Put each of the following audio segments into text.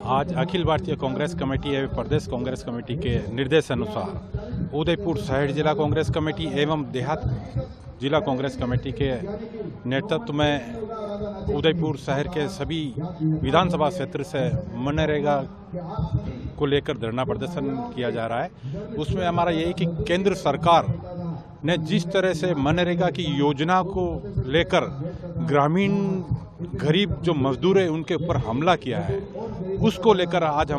आज अखिल भारतीय कांग्रेस कमेटी एवं प्रदेश कांग्रेस कमेटी के निर्देशानुसार उदयपुर शहर जिला कांग्रेस कमेटी एवं देहात जिला कांग्रेस कमेटी के नेतृत्व में उदयपुर शहर के सभी विधानसभा क्षेत्र से मनरेगा को लेकर धरना प्रदर्शन किया जा रहा है। उसमें हमारा यही कि केंद्र सरकार ने जिस तरह से मनरेगा की योजना को लेकर ग्रामीण गरीब जो मजदूर है उनके ऊपर हमला किया है, उसको लेकर आज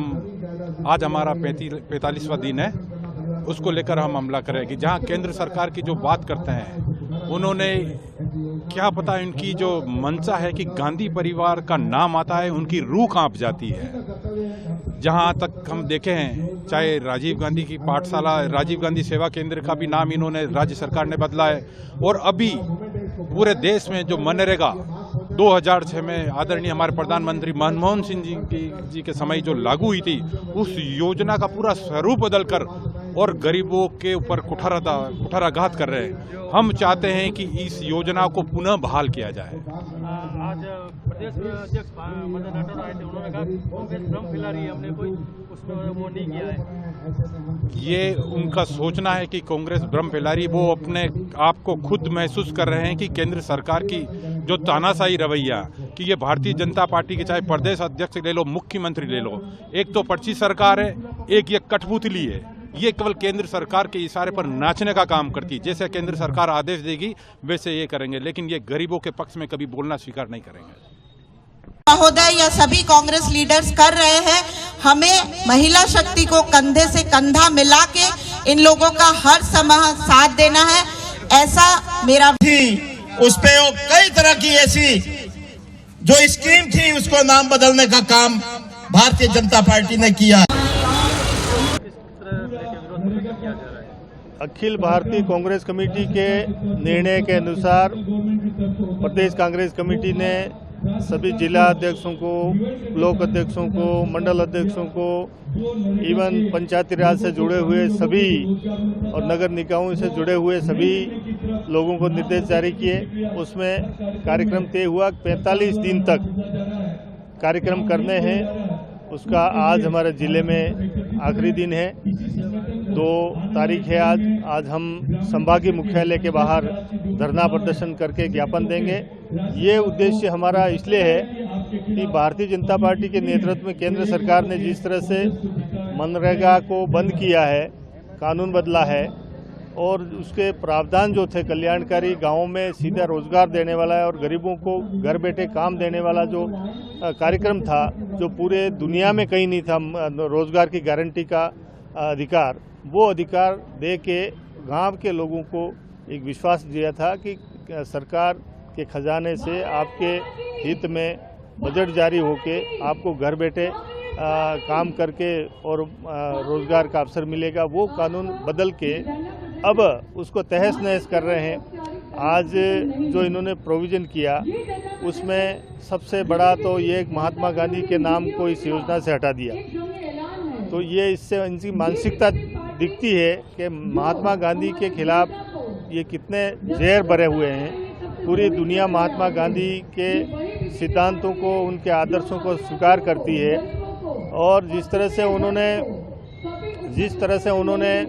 हमारा 45वां दिन है। उसको लेकर हम हमला करेंगे। जहां केंद्र सरकार की जो बात करते हैं, उन्होंने क्या पता इनकी जो मंशा है कि गांधी परिवार का नाम आता है उनकी रूह कांप जाती है। जहां तक हम देखे हैं, चाहे राजीव गांधी की पाठशाला, राजीव गांधी सेवा केंद्र का भी नाम इन्होंने राज्य सरकार ने बदला है। और अभी पूरे देश में जो मनरेगा 2006 में आदरणीय हमारे प्रधानमंत्री मनमोहन सिंह जी के समय जो लागू हुई थी, उस योजना का पूरा स्वरूप बदलकर और गरीबों के ऊपर कुठाराघात कर रहे हैं। हम चाहते हैं कि इस योजना को पुनः बहाल किया जाए। आज प्रदेश अध्यक्ष मदन राठौड़ आए थे, उन्होंने कहा कांग्रेस भ्रम फैला रही है, हमने कोई उसमें वो नहीं किया है। ये उनका सोचना है कि कांग्रेस भ्रम फैला रही है। वो अपने आप को खुद महसूस कर रहे हैं कि केंद्र सरकार की जो तानाशाही रवैया कि ये भारतीय जनता पार्टी के चाहे प्रदेश अध्यक्ष ले लो, मुख्यमंत्री ले लो, एक तो पर्ची सरकार है, एक ये कठपुतली है। ये केवल केंद्र सरकार के इशारे पर नाचने का काम करती है। जैसे केंद्र सरकार आदेश देगी वैसे ये करेंगे, लेकिन ये गरीबों के पक्ष में कभी बोलना स्वीकार नहीं करेंगे। महोदय या सभी कांग्रेस लीडर्स कर रहे हैं। हमें महिला शक्ति को कंधे से कंधा मिला के इन लोगों का हर समय साथ देना है, ऐसा मेरा थी। उस पे कई तरह की ऐसी जो स्कीम थी उसको नाम बदलने का काम भारतीय जनता पार्टी ने किया। अखिल भारतीय कांग्रेस कमेटी के निर्णय के अनुसार प्रदेश कांग्रेस कमेटी ने सभी जिला अध्यक्षों को, ब्लॉक अध्यक्षों को, मंडल अध्यक्षों को, इवन पंचायती राज से जुड़े हुए सभी और नगर निकायों से जुड़े हुए सभी लोगों को निर्देश जारी किए। उसमें कार्यक्रम तय हुआ 45 दिन तक कार्यक्रम करने हैं। उसका आज हमारे जिले में आखिरी दिन है, 2 तारीख है आज हम संभागीय मुख्यालय के बाहर धरना प्रदर्शन करके ज्ञापन देंगे। ये उद्देश्य हमारा इसलिए है कि भारतीय जनता पार्टी के नेतृत्व में केंद्र सरकार ने जिस तरह से मनरेगा को बंद किया है, कानून बदला है और उसके प्रावधान जो थे कल्याणकारी, गाँवों में सीधा रोजगार देने वाला है और गरीबों को घर बैठे काम देने वाला जो कार्यक्रम था, जो पूरे दुनिया में कहीं नहीं था, रोजगार की गारंटी का अधिकार, वो अधिकार दे के गांव के लोगों को एक विश्वास दिया था कि सरकार के खजाने से आपके हित में बजट जारी होके आपको घर बैठे काम करके और रोजगार का अवसर मिलेगा। वो कानून बदल के अब उसको तहस नहस कर रहे हैं। आज जो इन्होंने प्रोविज़न किया उसमें सबसे बड़ा तो ये महात्मा गांधी के नाम को इस योजना से हटा दिया। तो ये इससे इनकी मानसिकता दिखती है कि महात्मा गांधी के खिलाफ ये कितने जहर भरे हुए हैं। पूरी दुनिया महात्मा गांधी के सिद्धांतों को, उनके आदर्शों को स्वीकार करती है और जिस तरह से उन्होंने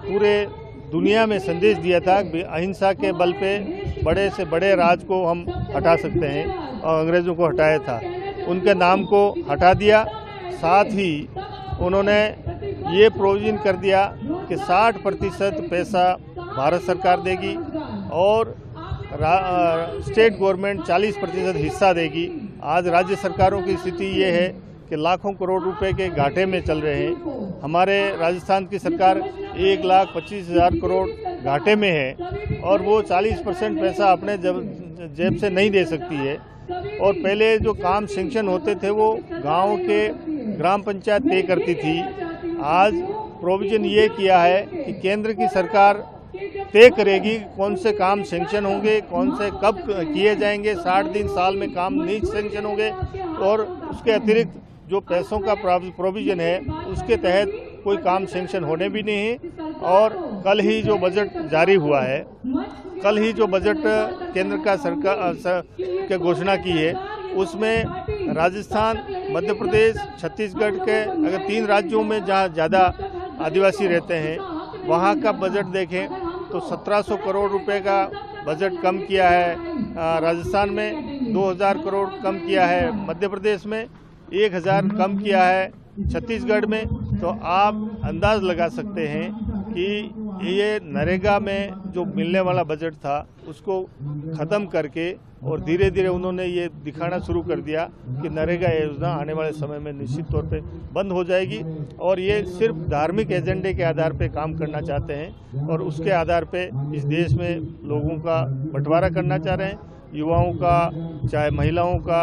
पूरे दुनिया में संदेश दिया था कि अहिंसा के बल पे बड़े से बड़े राज को हम हटा सकते हैं और अंग्रेज़ों को हटाया था, उनके नाम को हटा दिया। साथ ही उन्होंने ये प्रोविज़न कर दिया कि 60% पैसा भारत सरकार देगी और स्टेट गवर्नमेंट 40% हिस्सा देगी। आज राज्य सरकारों की स्थिति ये है कि लाखों करोड़ रुपए के घाटे में चल रहे हैं। हमारे राजस्थान की सरकार 1,25,000 करोड़ घाटे में है और वो 40% पैसा अपने जेब से नहीं दे सकती है। और पहले जो काम सेंक्शन होते थे वो गांव के ग्राम पंचायत तय करती थी। आज प्रोविज़न ये किया है कि केंद्र की सरकार तय करेगी कौन से काम सेंक्शन होंगे, कौन से कब किए जाएंगे। 60 दिन साल में काम नहीं सेंक्शन होंगे और उसके अतिरिक्त जो पैसों का प्रोविज़न है उसके तहत कोई काम सेंक्शन होने भी नहीं है। और कल ही जो बजट जारी हुआ है, कल ही जो बजट केंद्र का सरकार के घोषणा की है, उसमें राजस्थान, मध्य प्रदेश, छत्तीसगढ़ के अगर 3 राज्यों में जहाँ ज़्यादा आदिवासी रहते हैं वहाँ का बजट देखें तो 1700 करोड़ रुपए का बजट कम किया है। राजस्थान में 2000 करोड़ कम किया है, मध्य प्रदेश में 1000 कम किया है, छत्तीसगढ़ में। तो आप अंदाज लगा सकते हैं कि ये नरेगा में जो मिलने वाला बजट था उसको ख़त्म करके और धीरे धीरे उन्होंने ये दिखाना शुरू कर दिया कि नरेगा योजना आने वाले समय में निश्चित तौर पे बंद हो जाएगी और ये सिर्फ धार्मिक एजेंडे के आधार पे काम करना चाहते हैं और उसके आधार पे इस देश में लोगों का बंटवारा करना चाह रहे हैं, युवाओं का, चाहे महिलाओं का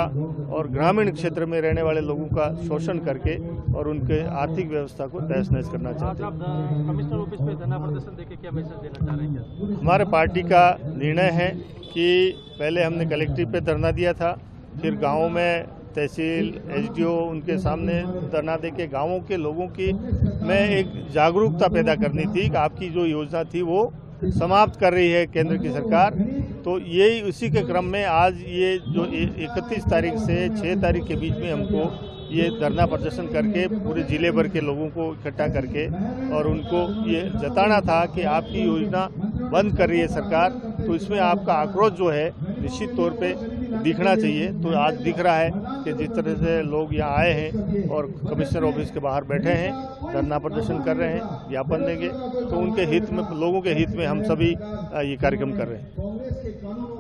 और ग्रामीण क्षेत्र में रहने वाले लोगों का शोषण करके और उनके आर्थिक व्यवस्था को तहस नहस करना चाहते हैं। आप कमिश्नर ऑफिस पे धरना प्रदर्शन देके क्या मैसेज देना चाह रहे हैं? हमारे पार्टी का निर्णय है कि पहले हमने कलेक्ट्रेट पे धरना दिया था, फिर गाँव में तहसील, एसडीओ उनके सामने धरना देके गाँवों के लोगों की में एक जागरूकता पैदा करनी थी कि आपकी जो योजना थी वो समाप्त कर रही है केंद्र की सरकार। तो यही उसी के क्रम में आज ये जो 31 तारीख से 6 तारीख के बीच में हमको ये धरना प्रदर्शन करके पूरे जिले भर के लोगों को इकट्ठा करके और उनको ये जताना था कि आपकी योजना बंद कर रही है सरकार, तो इसमें आपका आक्रोश जो है निश्चित तौर पे दिखना चाहिए। तो आज दिख रहा है कि जिस तरह से लोग यहाँ आए हैं और कमिश्नर ऑफिस के बाहर बैठे हैं, धरना प्रदर्शन कर रहे हैं, ज्ञापन देंगे, तो उनके हित में, लोगों के हित में हम सभी ये कार्यक्रम कर रहे हैं।